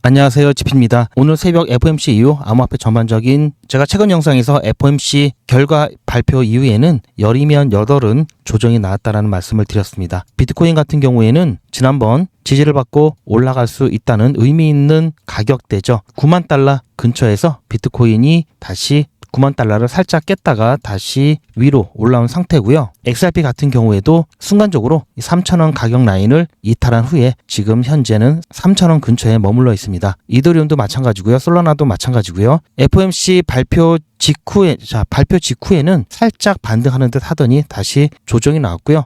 안녕하세요, 지피입니다. 오늘 새벽 FOMC 이후 암호화폐 전반적인 제가 최근 영상에서 FOMC 결과 발표 이후에는 10이면 8은 조정이 나왔다는 말씀을 드렸습니다. 비트코인 같은 경우에는 지난번 지지를 받고 올라갈 수 있다는 의미 있는 가격대죠. 9만 달러 근처에서 비트코인이 다시 9만 달러를 살짝 깼다가 다시 위로 올라온 상태고요. XRP 같은 경우에도 순간적으로 3,000원 가격 라인을 이탈한 후에 지금 현재는 3,000원 근처에 머물러 있습니다. 이더리움도 마찬가지고요. 솔라나도 마찬가지고요. FOMC 발표 직후에는 살짝 반등하는 듯 하더니 다시 조정이 나왔고요.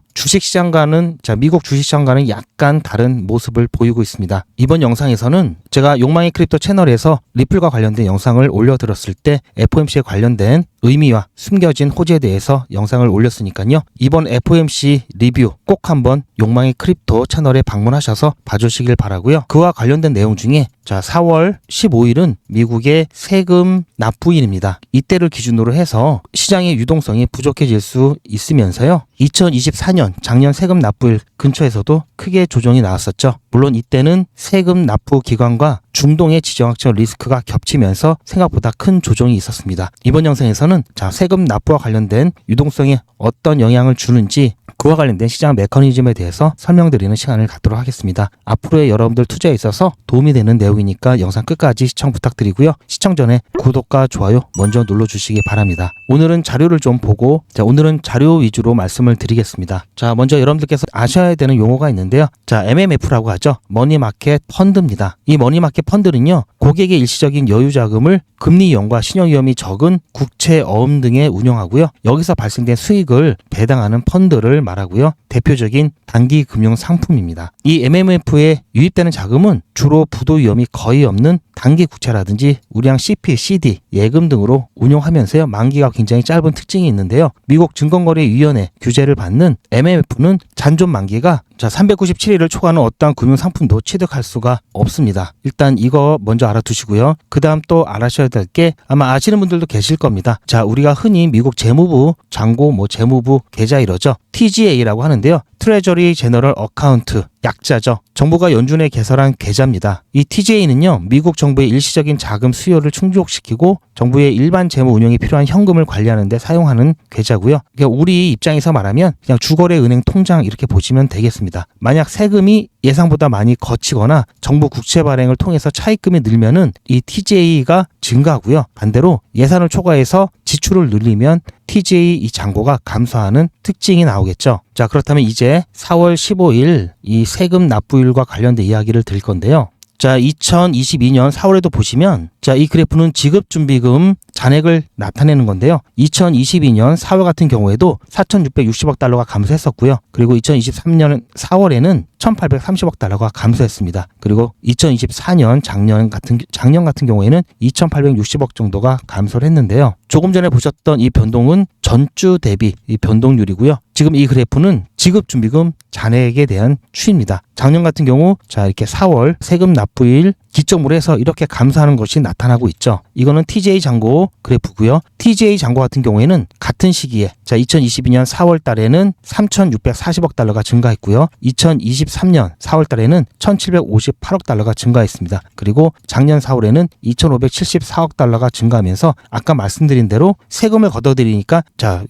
미국 주식시장과는 약간 다른 모습을 보이고 있습니다. 이번 영상에서는 제가 욕망의 크립토 채널에서 리플과 관련된 영상을 올려드렸을 때 FOMC에 관련된 의미와 숨겨진 호재에 대해서 영상을 올렸으니까요. 이번 FOMC 리뷰 꼭 한번 욕망의 크립토 채널에 방문하셔서 봐주시길 바라고요. 그와 관련된 내용 중에 4월 15일은 미국의 세금 납부일입니다. 이때를 기준으로 해서 시장의 유동성이 부족해질 수 있으면서요. 2024년 작년 세금 납부일 근처에서도 크게 조정이 나왔었죠. 물론 이때는 세금 납부 기관과 중동의 지정학적 리스크가 겹치면서 생각보다 큰 조정이 있었습니다. 이번 영상에서는 세금 납부와 관련된 유동성에 어떤 영향을 주는지 그와 관련된 시장 메커니즘에 대해서 설명드리는 시간을 갖도록 하겠습니다. 앞으로의 여러분들 투자에 있어서 도움이 되는 내용이니까 영상 끝까지 시청 부탁드리고요. 시청 전에 구독과 좋아요 먼저 눌러주시기 바랍니다. 오늘은 자료를 좀 보고 오늘은 자료 위주로 말씀을 드리겠습니다. 먼저 여러분들께서 아셔야 되는 용어가 있는데요. MMF라고 하죠. 머니마켓 펀드입니다. 이 머니마켓 펀드는요. 고객의 일시적인 여유 자금을 금리 이용과 신용 위험이 적은 국채 어음 등에 운용하고요. 여기서 발생된 수익을 배당하는 펀드를 말하고요. 대표적인 단기 금융 상품입니다. 이 MMF에 유입되는 자금은 주로 부도 위험이 거의 없는 단기 국채라든지 우량 CP, CD, 예금 등으로 운용하면서요. 만기가 굉장히 짧은 특징이 있는데요. 미국 증권거래위원회 규제를 받는 MMF는 잔존 만기가 397일을 초과하는 어떠한 금융상품도 취득할 수가 없습니다. 일단 이거 먼저 알아두시고요. 그 다음 또 알아셔야 될 게 아마 아시는 분들도 계실 겁니다. 우리가 흔히 미국 재무부 잔고 재무부 계좌 이러죠. TGA라고 하는데요. 트레저리 제너럴 어카운트 약자죠. 정부가 연준에 개설한 계좌입니다. 이 TGA는요. 미국 정부의 일시적인 자금 수요를 충족시키고 정부의 일반 재무 운영에 필요한 현금을 관리하는 데 사용하는 계좌고요. 그러니까 우리 입장에서 말하면 그냥 주거래 은행 통장 이렇게 보시면 되겠습니다. 만약 세금이 예상보다 많이 거치거나 정부 국채 발행을 통해서 차입금이 늘면은 이 TGA가 증가하고요. 반대로 예산을 초과해서 지출을 늘리면 TGA 이 잔고가 감소하는 특징이 나오겠죠. 그렇다면 이제 4월 15일 이 세금 납부일과 관련된 이야기를 드릴 건데요. 2022년 4월에도 보시면 이 그래프는 지급준비금 잔액을 나타내는 건데요. 2022년 4월 같은 경우에도 4,660억 달러가 감소했었고요. 그리고 2023년 4월에는 1,830억 달러가 감소했습니다. 그리고 2024년 작년 같은 경우에는 2,860억 정도가 감소를 했는데요. 조금 전에 보셨던 이 변동은 전주 대비 이 변동률이고요. 지금 이 그래프는 지급준비금 잔액에 대한 추이입니다. 작년 같은 경우 이렇게 4월 세금 납부일 기점으로 해서 이렇게 감소하는 것이 나타나고 있죠. 이거는 TGA 잔고 그래프고요. TGA 잔고 같은 경우에는 같은 시기에 2022년 4월 달에는 3,640억 달러가 증가했고요. 2023년 4월 달에는 1,758억 달러가 증가했습니다. 그리고 작년 4월에는 2,574억 달러가 증가하면서 아까 말씀드린 대로 세금을 걷어들이니까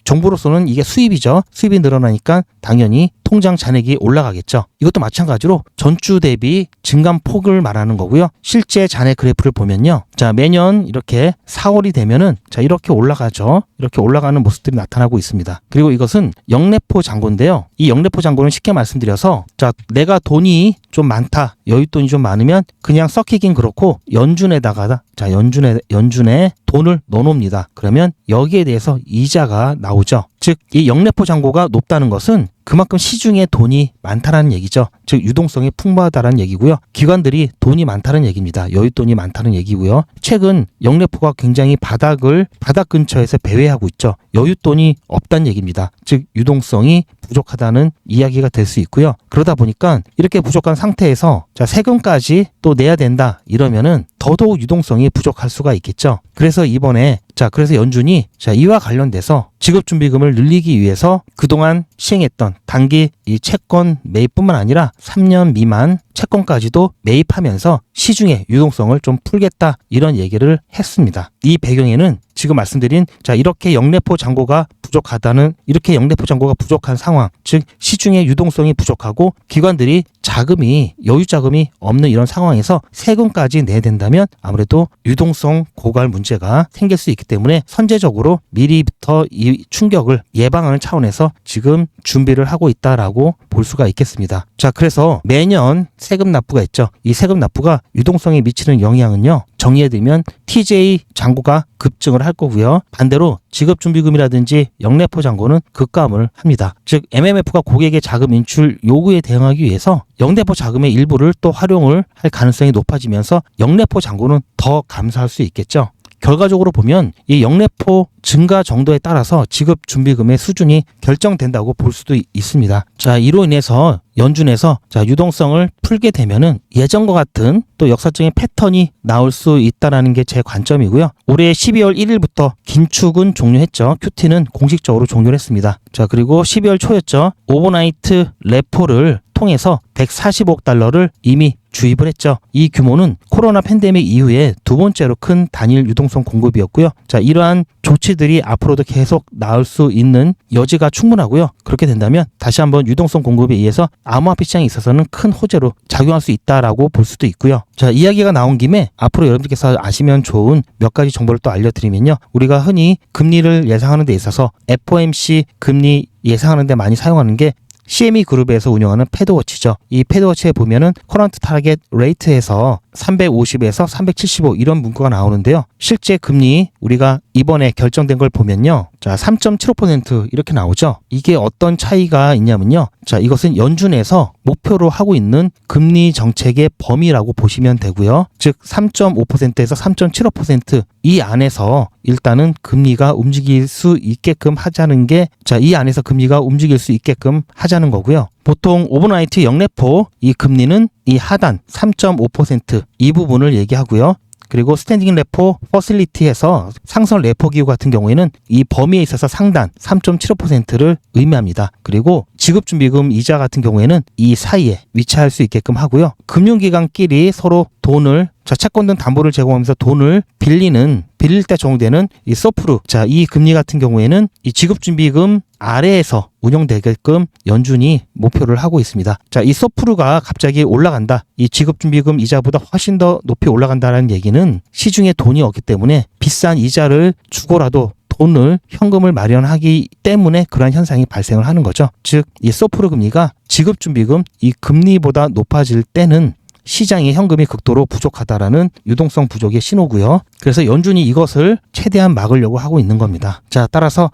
정부로서는 이게 수입이죠. 수입이 늘어나니까 당연히 통장 잔액이 올라가겠죠. 이것도 마찬가지로 전주 대비 증감폭을 말하는 거고요. 실제 잔액 그래프를 보면요. 매년 이렇게 4월이 되면은 이렇게 올라가죠. 이렇게 올라가는 모습들이 나타나고 있습니다. 그리고 이것은 영래포 잔고인데요. 이 영래포 잔고는 쉽게 말씀드려서 내가 돈이 좀 많다. 여윳돈이 좀 많으면 그냥 썩히긴 그렇고 연준에다가 연준에 돈을 넣어놓습니다. 그러면 여기에 대해서 이자가 나오죠. 즉 이 영래포 잔고가 높다는 것은 그만큼 시중에 돈이 많다는 얘기죠. 즉 유동성이 풍부하다는 얘기고요. 기관들이 돈이 많다는 얘기입니다. 여윳돈이 많다는 얘기고요. 최근 영래포가 굉장히 바닥 근처에서 배회하고 있죠. 여윳돈이 없다는 얘기입니다. 즉 유동성이 부족하다는 이야기가 될 수 있고요. 그러다 보니까 이렇게 부족한 상태에서 세금까지 또 내야 된다 이러면은 더더욱 유동성이 부족할 수가 있겠죠. 그래서 이번에 그래서 연준이 이와 관련돼서 지급준비금을 늘리기 위해서 그동안 시행했던 단기 이 채권 매입뿐만 아니라 3년 미만 채권까지도 매입하면서 시중의 유동성을 좀 풀겠다 이런 얘기를 했습니다. 이 배경에는 지금 말씀드린 이렇게 영래포 잔고가 부족한 상황, 즉 시중의 유동성이 부족하고 기관들이 여유 자금이 없는 이런 상황에서 세금까지 내야 된다면 아무래도 유동성 고갈 문제가 생길 수 있기 때문에 선제적으로 미리부터 이 충격을 예방하는 차원에서 지금 준비를 하고 있다라고 볼 수가 있겠습니다. 그래서 매년 세금 납부가 있죠. 이 세금 납부가 유동성에 미치는 영향은요. 정리해드리면 TJ 잔고가 급증을 할 거고요. 반대로 지급준비금이라든지 영래포 잔고는 급감을 합니다. 즉 MMF가 고객의 자금 인출 요구에 대응하기 위해서 영래포 자금의 일부를 또 활용을 할 가능성이 높아지면서 영래포 잔고는 더 감소할 수 있겠죠. 결과적으로 보면 이 영래포 증가 정도에 따라서 지급 준비금의 수준이 결정된다고 볼 수도 있습니다. 이로 인해서 연준에서 유동성을 풀게 되면은 예전과 같은 또 역사적인 패턴이 나올 수 있다라는 게 제 관점이고요. 올해 12월 1일부터 긴축은 종료했죠. QT는 공식적으로 종료를 했습니다. 그리고 12월 초였죠. 오버나이트 레포를 통해서 140억 달러를 이미 주입을 했죠. 이 규모는 코로나 팬데믹 이후에 두 번째로 큰 단일 유동성 공급이었고요. 이러한 조치들이 앞으로도 계속 나올 수 있는 여지가 충분하고요. 그렇게 된다면 다시 한번 유동성 공급에 의해서 암호화폐 시장에 있어서는 큰 호재로 작용할 수 있다라고 볼 수도 있고요. 이야기가 나온 김에 앞으로 여러분들께서 아시면 좋은 몇 가지 정보를 또 알려드리면요. 우리가 흔히 금리를 예상하는 데 있어서 FOMC 금리 예상하는 데 많이 사용하는 게 CME 그룹에서 운영하는 패드워치죠. 이 패드워치에 보면은 커런트 타겟 레이트에서 350에서 375 이런 문구가 나오는데요. 실제 금리 우리가 이번에 결정된 걸 보면요. 3.75% 이렇게 나오죠. 이게 어떤 차이가 있냐면요. 이것은 연준에서 목표로 하고 있는 금리 정책의 범위라고 보시면 되고요. 즉 3.5%에서 3.75% 이 안에서 일단은 금리가 움직일 수 있게끔 하자는 게 이 안에서 금리가 움직일 수 있게끔 하자는 거고요. 보통 오버나이트 영래포 이 금리는 이 하단 3.5% 이 부분을 얘기하고요. 그리고 스탠딩 레포 퍼실리티에서 상설 레포 기구 같은 경우에는 이 범위에 있어서 상단 3.75%를 의미합니다. 그리고 지급준비금 이자 같은 경우에는 이 사이에 위치할 수 있게끔 하고요. 금융기관끼리 서로 돈을 채권 등 담보를 제공하면서 돈을 빌릴 때 적용되는 이 서프루 이 금리 같은 경우에는 이 지급준비금 아래에서 운영되게끔 연준이 목표를 하고 있습니다. 이 서프루가 갑자기 올라간다. 이 지급준비금 이자보다 훨씬 더 높이 올라간다는 얘기는 시중에 돈이 없기 때문에 비싼 이자를 주고라도 현금을 마련하기 때문에 그러한 현상이 발생을 하는 거죠. 즉, 이 서프루 금리가 지급준비금 이 금리보다 높아질 때는 시장에 현금이 극도로 부족하다라는 유동성 부족의 신호고요. 그래서 연준이 이것을 최대한 막으려고 하고 있는 겁니다. 따라서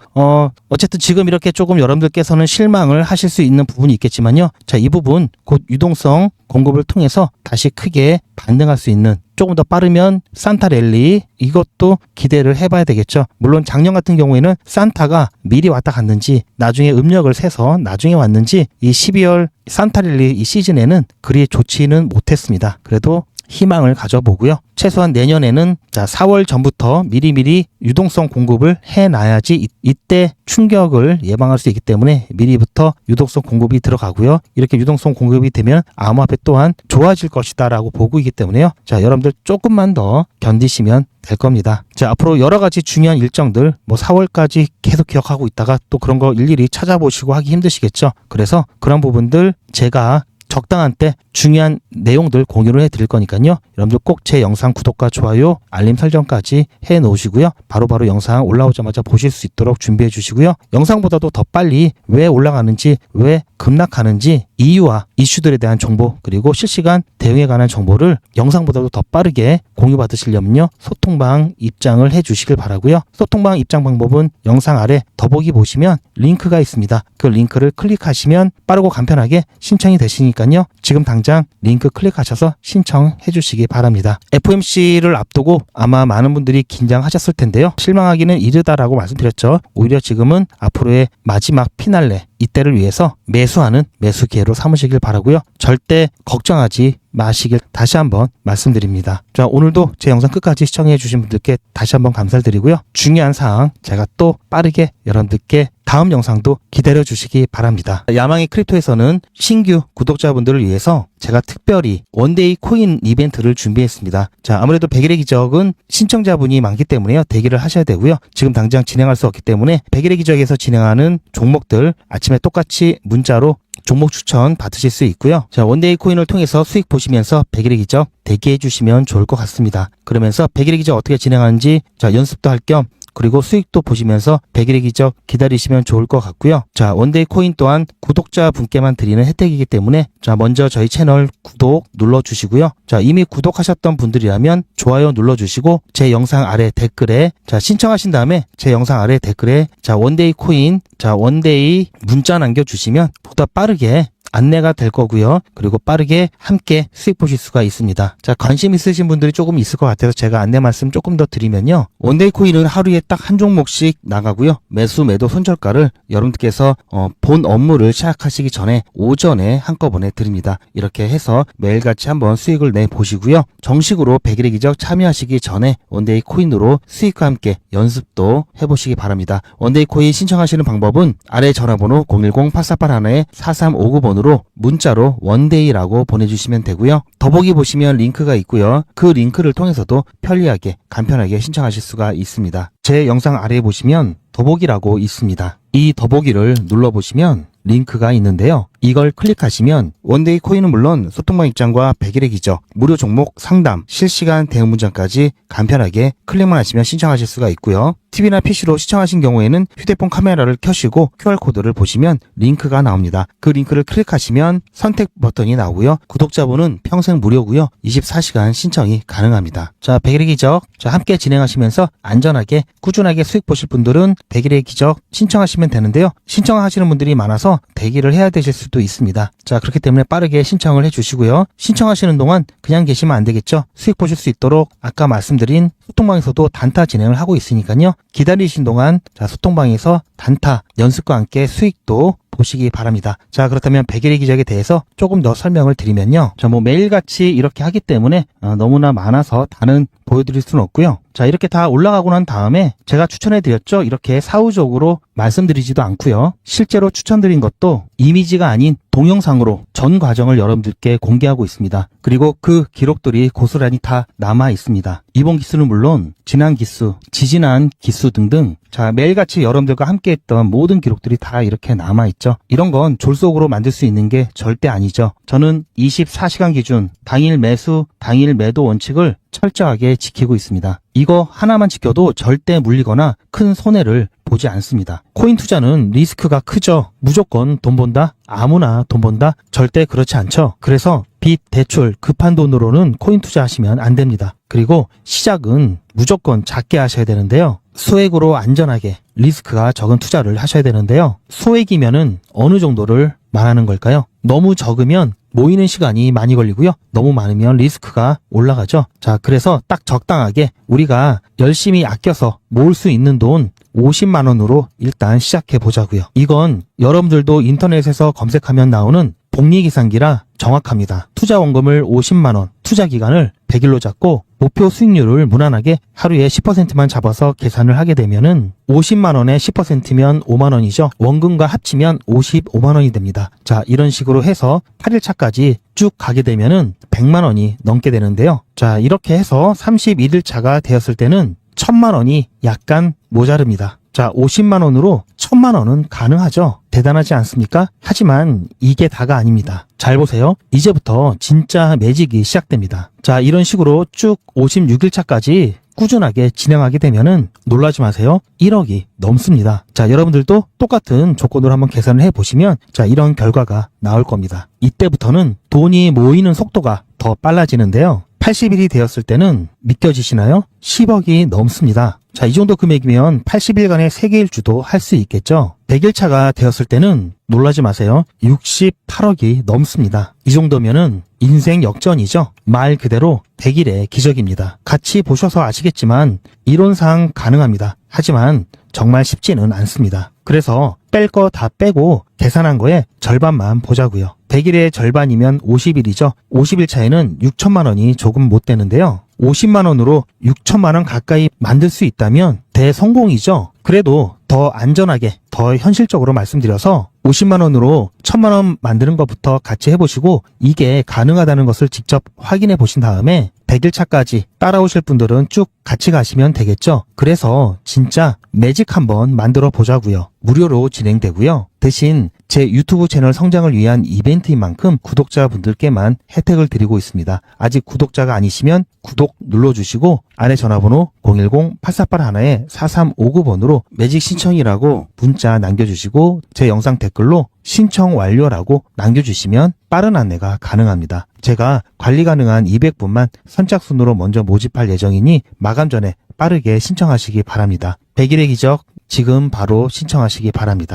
어쨌든 지금 이렇게 조금 여러분들께서는 실망을 하실 수 있는 부분이 있겠지만요. 이 부분 곧 유동성 공급을 통해서 다시 크게 반등할 수 있는 조금 더 빠르면 산타 랠리 이것도 기대를 해봐야 되겠죠. 물론 작년 같은 경우에는 산타가 미리 왔다 갔는지 나중에 음력을 세서 나중에 왔는지 이 12월 산타 랠리 이 시즌에는 그리 좋지는 못했습니다. 그래도 희망을 가져보고요. 최소한 내년에는 4월 전부터 미리미리 유동성 공급을 해놔야지 이때 충격을 예방할 수 있기 때문에 미리부터 유동성 공급이 들어가고요. 이렇게 유동성 공급이 되면 암호화폐 또한 좋아질 것이다라고 보고 있기 때문에요. 여러분들 조금만 더 견디시면 될 겁니다. 앞으로 여러 가지 중요한 일정들 4월까지 계속 기억하고 있다가 또 그런 거 일일이 찾아보시고 하기 힘드시겠죠. 그래서 그런 부분들 제가 적당한 때 중요한 내용들 공유를 해드릴 거니까요. 여러분들 꼭 제 영상 구독과 좋아요, 알림 설정까지 해놓으시고요. 바로바로 영상 올라오자마자 보실 수 있도록 준비해 주시고요. 영상보다도 더 빨리 왜 올라가는지, 왜 급락하는지 이유와 이슈들에 대한 정보 그리고 실시간 대응에 관한 정보를 영상보다도 더 빠르게 공유받으시려면요. 소통방 입장을 해주시길 바라고요. 소통방 입장 방법은 영상 아래 더보기 보시면 링크가 있습니다. 그 링크를 클릭하시면 빠르고 간편하게 신청이 되시니까요. 지금 당장 링크 클릭하셔서 신청해 주시기 바랍니다. FOMC를 앞두고 아마 많은 분들이 긴장하셨을 텐데요. 실망하기는 이르다라고 말씀드렸죠. 오히려 지금은 앞으로의 마지막 피날레 이때를 위해서 매수하는 매수 기회로 삼으시길 바라고요. 절대 걱정하지 마시길 다시 한번 말씀드립니다. 자, 오늘도 제 영상 끝까지 시청해 주신 분들께 다시 한번 감사를 드리고요. 중요한 사항 제가 또 빠르게 여러분들께 다음 영상도 기다려 주시기 바랍니다. 야망의 크립토에서는 신규 구독자분들을 위해서 제가 특별히 원데이 코인 이벤트를 준비했습니다. 자, 아무래도 100일의 기적은 신청자분이 많기 때문에요. 대기를 하셔야 되고요. 지금 당장 진행할 수 없기 때문에 100일의 기적에서 진행하는 종목들 아침에 똑같이 문자로 종목 추천 받으실 수 있고요. 자, 원데이 코인을 통해서 수익 보시면서 100일의 기적 대기해 주시면 좋을 것 같습니다. 그러면서 100일의 기적 어떻게 진행하는지 자, 연습도 할 겸 그리고 수익도 보시면서 100일의 기적 기다리시면 좋을 것 같고요. 자, 원데이 코인 또한 구독자 분께만 드리는 혜택이기 때문에 자, 먼저 저희 채널 구독 눌러주시고요. 자, 이미 구독하셨던 분들이라면 좋아요 눌러주시고 제 영상 아래 댓글에 자, 신청하신 다음에 제 영상 아래 댓글에 자, 원데이 코인 자, 원데이 문자 남겨주시면 보다 빠르게 안내가 될 거고요. 그리고 빠르게 함께 수익 보실 수가 있습니다. 자, 관심 있으신 분들이 조금 있을 것 같아서 제가 안내 말씀 조금 더 드리면요. 원데이 코인은 하루에 딱 한 종목씩 나가고요. 매수 매도 손절가를 여러분들께서 본 업무를 시작하시기 전에 오전에 한꺼번에 드립니다. 이렇게 해서 매일같이 한번 수익을 내보시고요. 정식으로 100일의 기적 참여하시기 전에 원데이 코인으로 수익과 함께 연습도 해보시기 바랍니다. 원데이 코인 신청하시는 방법은 아래 전화번호 010-8481-4359번으로 문자로 원데이라고 보내주시면 되고요. 더보기 보시면 링크가 있고요. 그 링크를 통해서도 편리하게 간편하게 신청하실 수가 있습니다. 제 영상 아래에 보시면 더보기라고 있습니다. 이 더보기를 눌러보시면 링크가 있는데요. 이걸 클릭하시면 원데이 코인은 물론 소통방 입장과 100일의 기적, 무료 종목 상담, 실시간 대응 문장까지 간편하게 클릭만 하시면 신청하실 수가 있고요. TV나 PC로 시청하신 경우에는 휴대폰 카메라를 켜시고 QR코드를 보시면 링크가 나옵니다. 그 링크를 클릭하시면 선택 버튼이 나오고요. 구독자분은 평생 무료고요. 24시간 신청이 가능합니다. 자, 100일의 기적 자, 함께 진행하시면서 안전하게 꾸준하게 수익 보실 분들은 100일의 기적 신청하시면 되는데요. 신청하시는 분들이 많아서 대기를 해야 되실 수도 있습니다. 자, 그렇기 때문에 빠르게 신청을 해주시고요. 신청하시는 동안 그냥 계시면 안 되겠죠. 수익 보실 수 있도록 아까 말씀드린 소통방에서도 단타 진행을 하고 있으니까요. 기다리신 동안 자, 소통방에서 단타 연습과 함께 수익도 보시기 바랍니다. 자, 그렇다면 100일의 기적에 대해서 조금 더 설명을 드리면요. 자, 뭐 매일같이 이렇게 하기 때문에 너무나 많아서 다는 보여드릴 수는 없고요. 자, 이렇게 다 올라가고 난 다음에 제가 추천해드렸죠. 이렇게 사후적으로 말씀드리지도 않고요. 실제로 추천드린 것도 이미지가 아닌 동영상으로 전 과정을 여러분들께 공개하고 있습니다. 그리고 그 기록들이 고스란히 다 남아 있습니다. 이번 기수는 물론 지난 기수, 지지난 기수 등등 자, 매일같이 여러분들과 함께했던 모든 기록들이 다 이렇게 남아있죠. 이런 건 졸속으로 만들 수 있는 게 절대 아니죠. 저는 24시간 기준 당일 매수, 당일 매도 원칙을 철저하게 지키고 있습니다. 이거 하나만 지켜도 절대 물리거나 큰 손해를 보지 않습니다. 코인 투자는 리스크가 크죠. 무조건 돈 번다? 아무나 돈 번다? 절대 그렇지 않죠. 그래서 빚, 대출, 급한 돈으로는 코인 투자하시면 안 됩니다. 그리고 시작은 무조건 작게 하셔야 되는데요. 소액으로 안전하게 리스크가 적은 투자를 하셔야 되는데요. 소액이면은 어느 정도를 말하는 걸까요? 너무 적으면 모이는 시간이 많이 걸리고요. 너무 많으면 리스크가 올라가죠. 자, 그래서 딱 적당하게 우리가 열심히 아껴서 모을 수 있는 돈 50만 원으로 일단 시작해 보자고요. 이건 여러분들도 인터넷에서 검색하면 나오는 복리계산기라 정확합니다. 투자 원금을 50만 원, 투자 기간을 100일로 잡고 목표 수익률을 무난하게 하루에 10%만 잡아서 계산을 하게 되면은 50만 원에 10%면 5만 원이죠. 원금과 합치면 55만 원이 됩니다. 자, 이런 식으로 해서 8일차까지 쭉 가게 되면은 100만 원이 넘게 되는데요. 자, 이렇게 해서 31일차가 되었을 때는 1000만 원이 약간 모자릅니다. 자, 50만 원으로 1000만 원은 가능하죠. 대단하지 않습니까? 하지만 이게 다가 아닙니다. 잘 보세요. 이제부터 진짜 매직이 시작됩니다. 자, 이런 식으로 쭉 56일차까지 꾸준하게 진행하게 되면은 놀라지 마세요. 1억이 넘습니다. 자, 여러분들도 똑같은 조건으로 한번 계산을 해보시면 자, 이런 결과가 나올 겁니다. 이때부터는 돈이 모이는 속도가 더 빨라지는데요. 80일이 되었을 때는 믿겨지시나요? 10억이 넘습니다. 자, 이 정도 금액이면 80일간의 세계일주도 할 수 있겠죠. 100일차가 되었을 때는 놀라지 마세요. 68억이 넘습니다. 이 정도면은 인생 역전이죠. 말 그대로 100일의 기적입니다. 같이 보셔서 아시겠지만 이론상 가능합니다. 하지만 정말 쉽지는 않습니다. 그래서 뺄 거 다 빼고 계산한 거에 절반만 보자고요. 100일의 절반이면 50일이죠. 50일 차에는 6천만 원이 조금 못 되는데요. 50만 원으로 6천만 원 가까이 만들 수 있다면 대성공이죠. 그래도 더 안전하게, 더 현실적으로 말씀드려서 50만 원으로 1000만 원 만드는 것부터 같이 해보시고 이게 가능하다는 것을 직접 확인해 보신 다음에 100일 차까지 따라오실 분들은 쭉 같이 가시면 되겠죠. 그래서 진짜 매직 한번 만들어 보자고요. 무료로 진행되고요. 대신 제 유튜브 채널 성장을 위한 이벤트인 만큼 구독자분들께만 혜택을 드리고 있습니다. 아직 구독자가 아니시면 구독 눌러주시고 아래 전화번호 010-8481-4359번으로 매직 신청이라고 문자 남겨주시고 제 영상 댓글로 신청 완료라고 남겨주시면 빠른 안내가 가능합니다. 제가 관리 가능한 200분만 선착순으로 먼저 모집할 예정이니 마감 전에 빠르게 신청하시기 바랍니다. 100일의 기적 지금 바로 신청하시기 바랍니다.